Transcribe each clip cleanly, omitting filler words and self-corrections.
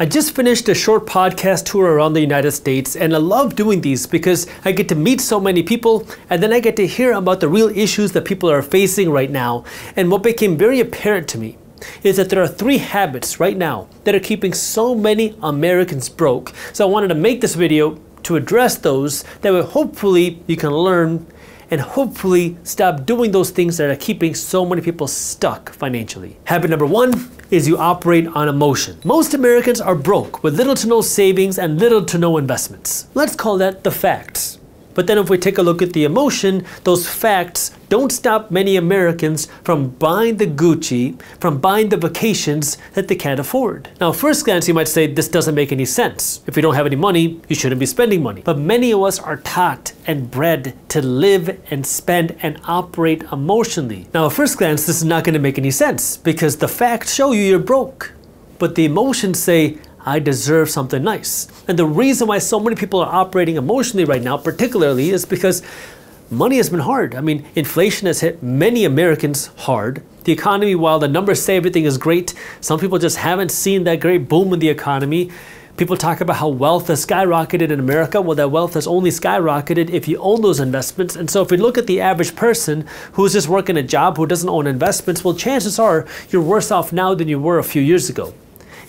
I just finished a short podcast tour around the United States, and I love doing these because I get to meet so many people, and then I get to hear about the real issues that people are facing right now. And what became very apparent to me is that there are 3 habits right now that are keeping so many Americans broke. So I wanted to make this video to address those, that way hopefully you can learn and hopefully stop doing those things that are keeping so many people stuck financially. Habit number 1 is you operate on emotion. Most Americans are broke with little to no savings and little to no investments. Let's call that the facts. But then if we take a look at the emotion, those facts don't stop many Americans from buying the Gucci, from buying the vacations that they can't afford. Now, at first glance, you might say this doesn't make any sense. If you don't have any money, you shouldn't be spending money. But many of us are taught and bred to live and spend and operate emotionally. Now, at first glance, this is not going to make any sense because the facts show you you're broke. But the emotions say, I deserve something nice. And the reason why so many people are operating emotionally right now, particularly, is because money has been hard. I mean, inflation has hit many Americans hard. The economy, while the numbers say everything is great, some people just haven't seen that great boom in the economy. People talk about how wealth has skyrocketed in America. Well, that wealth has only skyrocketed if you own those investments. And so if we look at the average person who's just working a job, who doesn't own investments, well, chances are you're worse off now than you were a few years ago.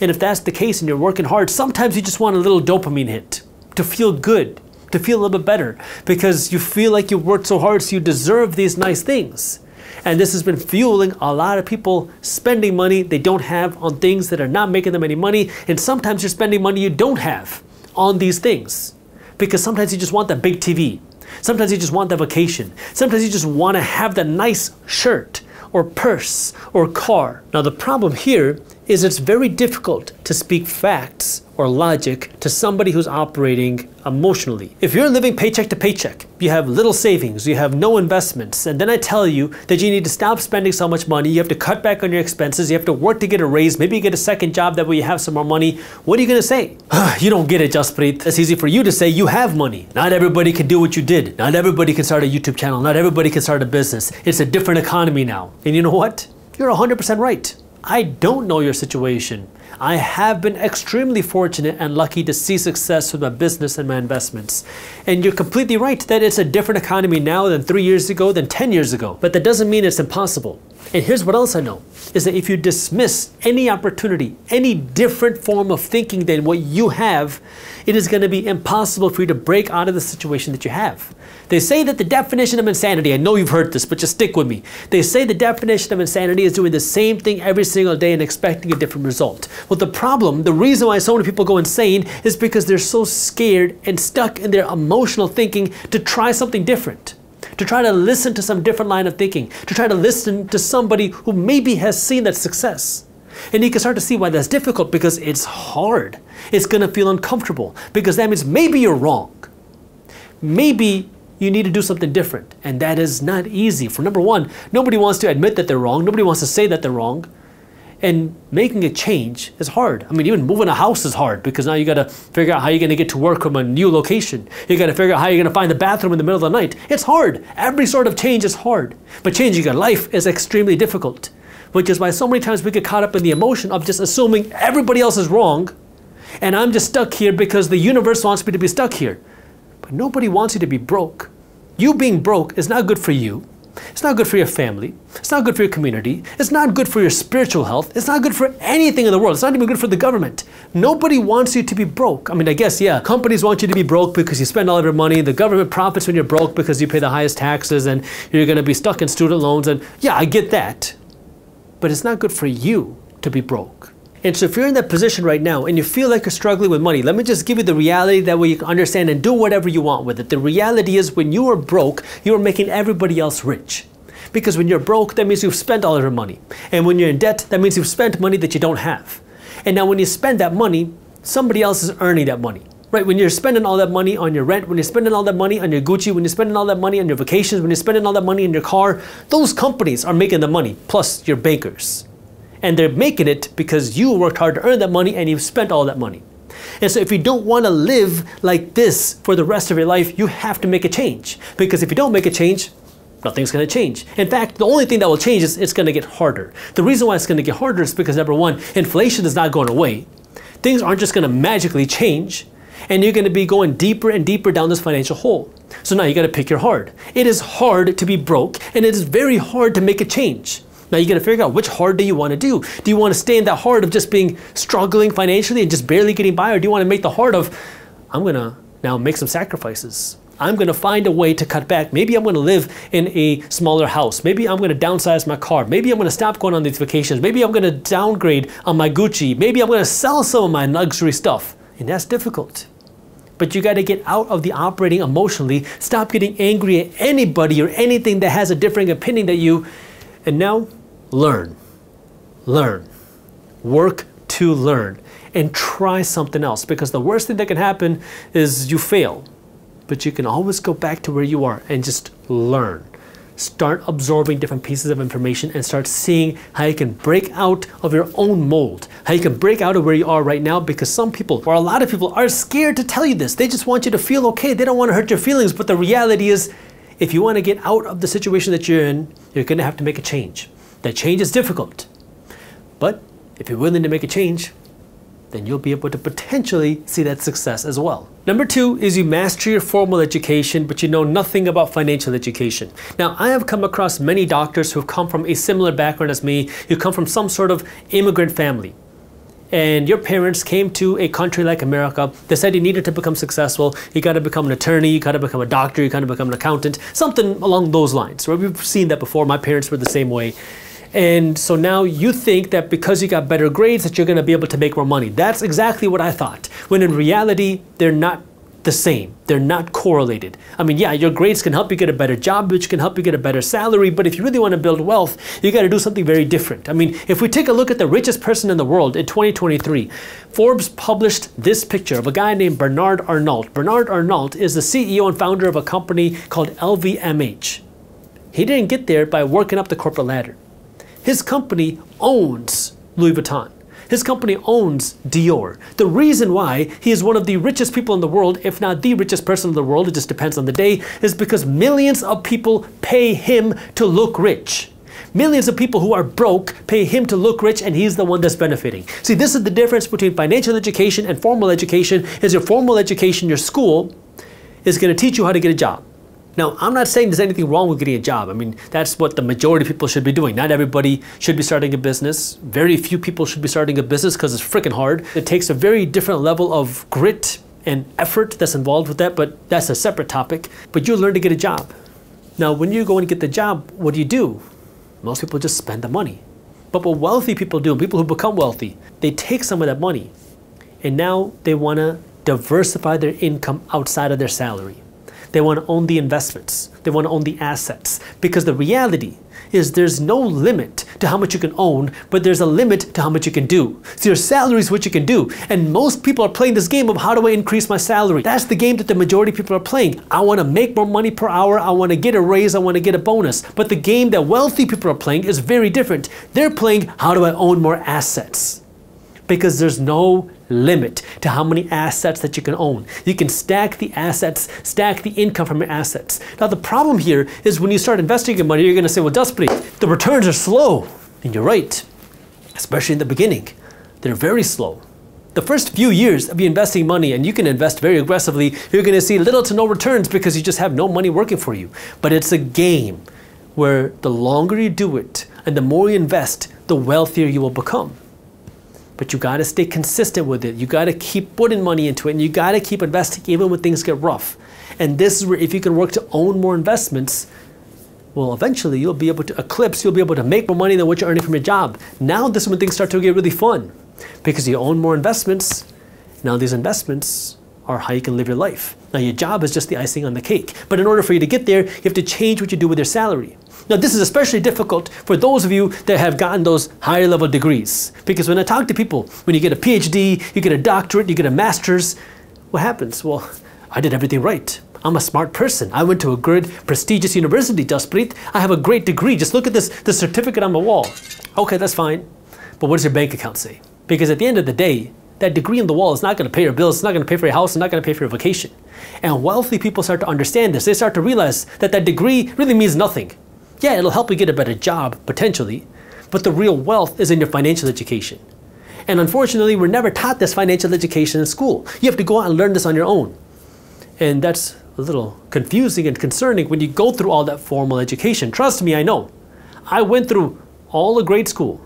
And if that's the case and you're working hard, sometimes you just want a little dopamine hit to feel good, to feel a little bit better, because you feel like you worked so hard, so you deserve these nice things. And this has been fueling a lot of people spending money they don't have on things that are not making them any money. And sometimes you're spending money you don't have on these things, because sometimes you just want that big TV. Sometimes you just want that vacation. Sometimes you just want to have that nice shirt or purse or car. Now the problem here is it's very difficult to speak facts or logic to somebody who's operating emotionally. If you're living paycheck to paycheck, you have little savings, you have no investments, and then I tell you that you need to stop spending so much money, you have to cut back on your expenses, you have to work to get a raise, maybe you get a second job, that way you have some more money, what are you gonna say? You don't get it, Jaspreet. It's easy for you to say you have money. Not everybody can do what you did. Not everybody can start a YouTube channel. Not everybody can start a business. It's a different economy now. And you know what? You're 100% right. I don't know your situation. I have been extremely fortunate and lucky to see success with my business and my investments. And you're completely right that it's a different economy now than 3 years ago, than 10 years ago. But that doesn't mean it's impossible. And here's what else I know, is that if you dismiss any opportunity, any different form of thinking than what you have, it is going to be impossible for you to break out of the situation that you have. They say that the definition of insanity, I know you've heard this, but just stick with me. They say the definition of insanity is doing the same thing every single day and expecting a different result. Well, the problem, the reason why so many people go insane is because they're so scared and stuck in their emotional thinking to try something different, to try to listen to some different line of thinking, to try to listen to somebody who maybe has seen that success. And you can start to see why that's difficult, because it's hard. It's going to feel uncomfortable, because that means maybe you're wrong. Maybe you need to do something different. And that is not easy. For number one, nobody wants to admit that they're wrong. Nobody wants to say that they're wrong. And making a change is hard. I mean, even moving a house is hard, because now you got to figure out how you're going to get to work from a new location. You got to figure out how you're going to find the bathroom in the middle of the night. It's hard. Every sort of change is hard. But changing your life is extremely difficult, which is why so many times we get caught up in the emotion of just assuming everybody else is wrong, and I'm just stuck here because the universe wants me to be stuck here. But nobody wants you to be broke. You being broke is not good for you. It's not good for your family. It's not good for your community. It's not good for your spiritual health. It's not good for anything in the world. It's not even good for the government. Nobody wants you to be broke. I mean, I guess, yeah, companies want you to be broke because you spend all of your money. The government profits when you're broke because you pay the highest taxes and you're going to be stuck in student loans. And yeah, I get that. But it's not good for you to be broke. And so if you're in that position right now and you feel like you're struggling with money, let me just give you the reality, that way you can understand and do whatever you want with it. The reality is, when you are broke, you are making everybody else rich. Because when you're broke, that means you've spent all of your money. And when you're in debt, that means you've spent money that you don't have. And now when you spend that money, somebody else is earning that money. Right? When you're spending all that money on your rent, when you're spending all that money on your Gucci, when you're spending all that money on your vacations, when you're spending all that money on your car, those companies are making the money, plus your bankers. And they're making it because you worked hard to earn that money and you've spent all that money. And so if you don't want to live like this for the rest of your life, you have to make a change. Because if you don't make a change, nothing's going to change. In fact, the only thing that will change is it's going to get harder. The reason why it's going to get harder is because, number one, inflation is not going away. Things aren't just going to magically change, and you're going to be going deeper and deeper down this financial hole. So now you got to pick your hard. It is hard to be broke, and it is very hard to make a change. Now you got to figure out which hard do you want to do. Do you want to stay in that hard of just being struggling financially and just barely getting by, or do you want to make the hard of, I'm going to now make some sacrifices. I'm going to find a way to cut back. Maybe I'm going to live in a smaller house. Maybe I'm going to downsize my car. Maybe I'm going to stop going on these vacations. Maybe I'm going to downgrade on my Gucci. Maybe I'm going to sell some of my luxury stuff. And that's difficult. But you got to get out of the operating emotionally. Stop getting angry at anybody or anything that has a differing opinion than you. And now, learn. Learn. Work to learn. And try something else. Because the worst thing that can happen is you fail. But you can always go back to where you are and just learn. Start absorbing different pieces of information and start seeing how you can break out of your own mold. How you can break out of where you are right now, because some people, or a lot of people, are scared to tell you this. They just want you to feel okay. They don't want to hurt your feelings. But the reality is, if you want to get out of the situation that you're in, you're going to have to make a change. That change is difficult. But if you're willing to make a change, then you'll be able to potentially see that success as well. Number 2 is you master your formal education, but you know nothing about financial education. Now, I have come across many doctors who have come from a similar background as me. You come from some sort of immigrant family. And your parents came to a country like America. They said you needed to become successful. You got to become an attorney. You got to become a doctor. You got to become an accountant. Something along those lines. Right? We've seen that before. My parents were the same way. And so now you think that because you got better grades that you're going to be able to make more money. That's exactly what I thought. When in reality, they're not the same. They're not correlated. I mean, yeah, your grades can help you get a better job, which can help you get a better salary. But if you really want to build wealth, you got to do something very different. I mean, if we take a look at the richest person in the world in 2023, Forbes published this picture of a guy named Bernard Arnault. Bernard Arnault is the CEO and founder of a company called LVMH. He didn't get there by working up the corporate ladder. His company owns Louis Vuitton. His company owns Dior. The reason why he is one of the richest people in the world, if not the richest person in the world, it just depends on the day, is because millions of people pay him to look rich. Millions of people who are broke pay him to look rich, and he's the one that's benefiting. See, this is the difference between financial education and formal education. Is your formal education, your school, is going to teach you how to get a job. Now, I'm not saying there's anything wrong with getting a job. I mean, that's what the majority of people should be doing. Not everybody should be starting a business. Very few people should be starting a business because it's freaking hard. It takes a very different level of grit and effort that's involved with that, but that's a separate topic. But you learn to get a job. Now, when you go and get the job, what do? Most people just spend the money. But what wealthy people do, people who become wealthy, they take some of that money and now they want to diversify their income outside of their salary. They want to own the investments. They want to own the assets. Because the reality is there's no limit to how much you can own, but there's a limit to how much you can do. So your salary is what you can do. And most people are playing this game of how do I increase my salary? That's the game that the majority of people are playing. I want to make more money per hour. I want to get a raise. I want to get a bonus. But the game that wealthy people are playing is very different. They're playing how do I own more assets? Because there's no limit to how many assets that you can own. You can stack the assets, stack the income from your assets. Now the problem here is when you start investing your money, you're going to say, well, Jaspreet, the returns are slow. And you're right, especially in the beginning. They're very slow. The first few years of you investing money, and you can invest very aggressively, you're going to see little to no returns because you just have no money working for you. But it's a game where the longer you do it and the more you invest, the wealthier you will become. But you got to stay consistent with it. You got to keep putting money into it, and you got to keep investing even when things get rough. And this is where if you can work to own more investments, well, eventually you'll be able to eclipse, you'll be able to make more money than what you're earning from your job. Now this is when things start to get really fun because you own more investments. Now these investments are how you can live your life. Now your job is just the icing on the cake. But in order for you to get there, you have to change what you do with your salary. Now this is especially difficult for those of you that have gotten those higher level degrees. Because when I talk to people, when you get a PhD, you get a doctorate, you get a master's, what happens? Well, I did everything right. I'm a smart person. I went to a good, prestigious university, Jaspreet. I have a great degree. Just look at this certificate on the wall. Okay, that's fine. But what does your bank account say? Because at the end of the day, that degree on the wall is not going to pay your bills. It's not going to pay for your house. It's not going to pay for your vacation. And wealthy people start to understand this. They start to realize that that degree really means nothing. Yeah, it'll help you get a better job, potentially. But the real wealth is in your financial education. And unfortunately, we're never taught this financial education in school. You have to go out and learn this on your own. And that's a little confusing and concerning when you go through all that formal education. Trust me, I know. I went through all a grade school.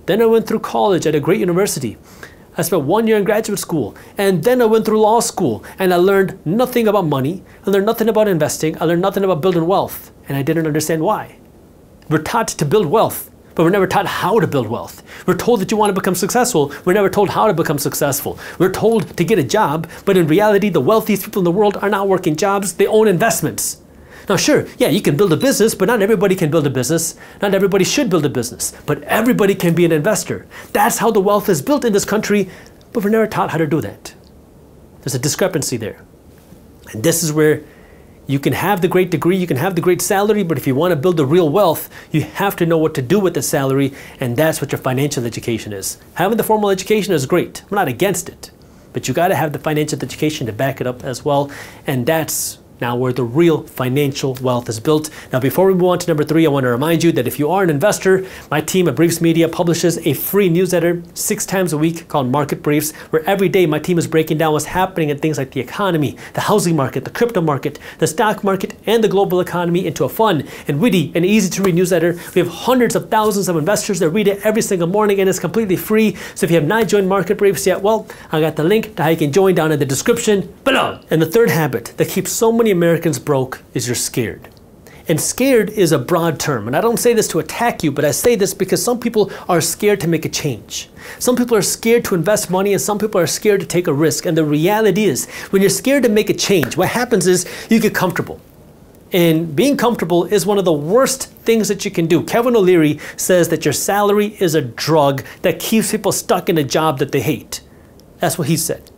Then I went through college at a great university. I spent 1 year in graduate school, and then I went through law school, and I learned nothing about money. I learned nothing about investing. I learned nothing about building wealth, and I didn't understand why. We're taught to build wealth, but we're never taught how to build wealth. We're told that you want to become successful. We're never told how to become successful. We're told to get a job, but in reality, the wealthiest people in the world are not working jobs. They own investments. Now, sure, yeah, you can build a business, but not everybody can build a business. Not everybody should build a business, but everybody can be an investor. That's how the wealth is built in this country, but we're never taught how to do that. There's a discrepancy there. And this is where you can have the great degree, you can have the great salary, but if you want to build the real wealth, you have to know what to do with the salary, and that's what your financial education is. Having the formal education is great. I'm not against it, but you got to have the financial education to back it up as well, and that's now where the real financial wealth is built. Now, before we move on to number 3, I want to remind you that if you are an investor, my team at Briefs Media publishes a free newsletter 6 times a week called Market Briefs, where every day my team is breaking down what's happening in things like the economy, the housing market, the crypto market, the stock market, and the global economy into a fun and witty and easy to read newsletter. We have hundreds of thousands of investors that read it every single morning, and it's completely free. So if you have not joined Market Briefs yet, well, I got the link to how you can join down in the description below. And the third habit that keeps so many Americans broke is you're scared. And scared is a broad term. And I don't say this to attack you, but I say this because some people are scared to make a change. Some people are scared to invest money, and some people are scared to take a risk. And the reality is, when you're scared to make a change, what happens is you get comfortable. And being comfortable is one of the worst things that you can do. Kevin O'Leary says that your salary is a drug that keeps people stuck in a job that they hate. That's what he said.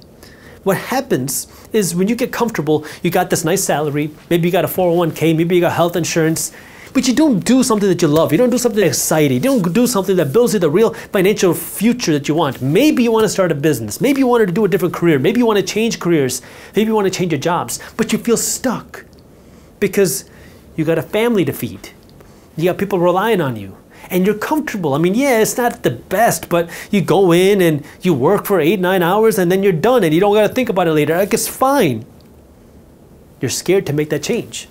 What happens is when you get comfortable, you got this nice salary, maybe you got a 401k, maybe you got health insurance, but you don't do something that you love. You don't do something exciting. You don't do something that builds you the real financial future that you want. Maybe you want to start a business. Maybe you wanted to do a different career. Maybe you want to change careers. Maybe you want to change your jobs, but you feel stuck because you got a family to feed. You got people relying on you. And you're comfortable. I mean, yeah, it's not the best, but you go in and you work for 8-9 hours and then you're done and you don't got to think about it later. Like, it's fine. You're scared to make that change.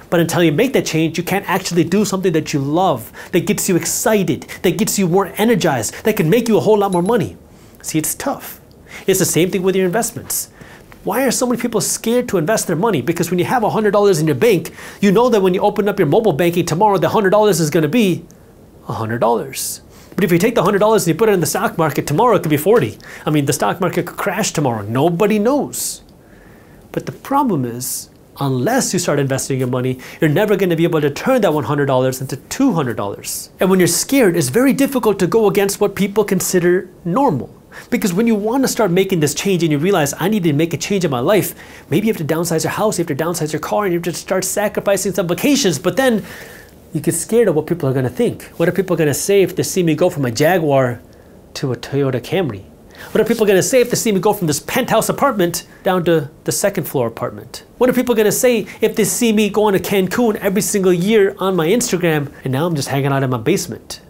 But until you make that change, you can't actually do something that you love, that gets you excited, that gets you more energized, that can make you a whole lot more money. See, it's tough. It's the same thing with your investments. Why are so many people scared to invest their money? Because when you have $100 in your bank, you know that when you open up your mobile banking tomorrow, the $100 is going to be $100. But if you take the $100 and you put it in the stock market, tomorrow it could be 40. I mean, the stock market could crash tomorrow. Nobody knows. But the problem is, unless you start investing your money, you're never going to be able to turn that $100 into $200. And when you're scared, it's very difficult to go against what people consider normal. Because when you want to start making this change and you realize, I need to make a change in my life, maybe you have to downsize your house, you have to downsize your car, and you have to start sacrificing some vacations. But then you get scared of what people are going to think. What are people going to say if they see me go from a Jaguar to a Toyota Camry? What are people going to say if they see me go from this penthouse apartment down to the 2nd floor apartment? What are people going to say if they see me going to Cancun every single year on my Instagram and now I'm just hanging out in my basement?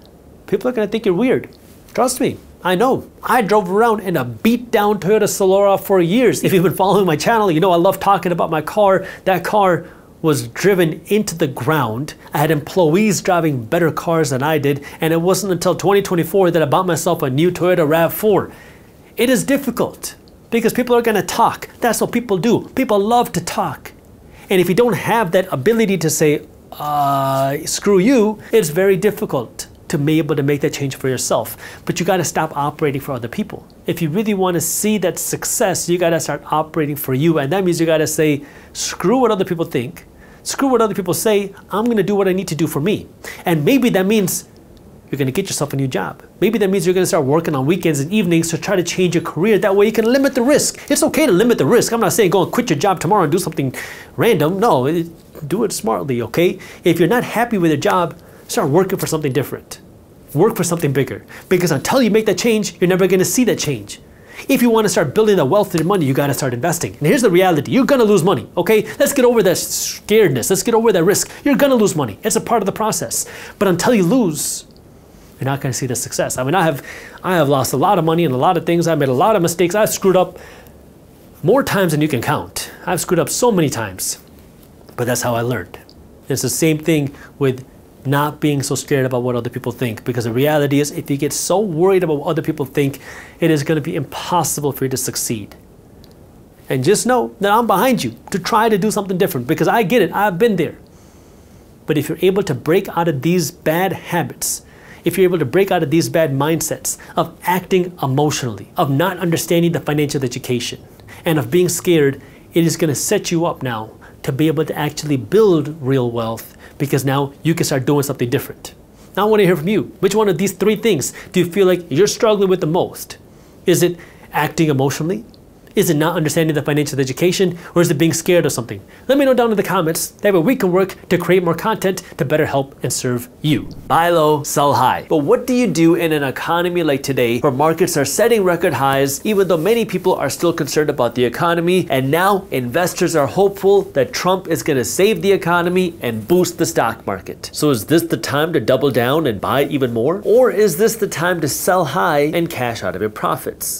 People are going to think you're weird. Trust me, I know. I drove around in a beat down Toyota Solara for years. If you've been following my channel, you know I love talking about my car. That car was driven into the ground. I had employees driving better cars than I did, and it wasn't until 2024 that I bought myself a new Toyota RAV4. It is difficult because people are gonna talk. That's what people do. People love to talk. And if you don't have that ability to say, screw you, it's very difficult to be able to make that change for yourself. But you gotta stop operating for other people. If you really wanna see that success, you gotta start operating for you. And that means you gotta say, screw what other people think. Screw what other people say. I'm going to do what I need to do for me. And maybe that means you're going to get yourself a new job. Maybe that means you're going to start working on weekends and evenings to try to change your career. That way you can limit the risk. It's okay to limit the risk. I'm not saying go and quit your job tomorrow and do something random. No, do it smartly, okay? If you're not happy with your job, start working for something different. Work for something bigger. Because until you make that change, you're never going to see that change. If you want to start building the wealth of your money, you got to start investing. And here's the reality. You're going to lose money, okay? Let's get over that scaredness. Let's get over that risk. You're going to lose money. It's a part of the process. But until you lose, you're not going to see the success. I mean, I have lost a lot of money in a lot of things. I made a lot of mistakes. I've screwed up more times than you can count. I've screwed up so many times, but that's how I learned. It's the same thing with not being so scared about what other people think, because the reality is if you get so worried about what other people think, it is going to be impossible for you to succeed. And just know that I'm behind you to try to do something different, because I get it. I've been there. But if you're able to break out of these bad habits, if you're able to break out of these bad mindsets of acting emotionally, of not understanding the financial education, and of being scared, it is going to set you up now to be able to actually build real wealth, because now you can start doing something different. Now I want to hear from you. Which one of these three things do you feel like you're struggling with the most? Is it acting emotionally? Is it not understanding the financial education? Or is it being scared of something? Let me know down in the comments. That way we can work to create more content to better help and serve you. Buy low, sell high. But what do you do in an economy like today where markets are setting record highs, even though many people are still concerned about the economy, and now investors are hopeful that Trump is going to save the economy and boost the stock market? So is this the time to double down and buy even more? Or is this the time to sell high and cash out of your profits?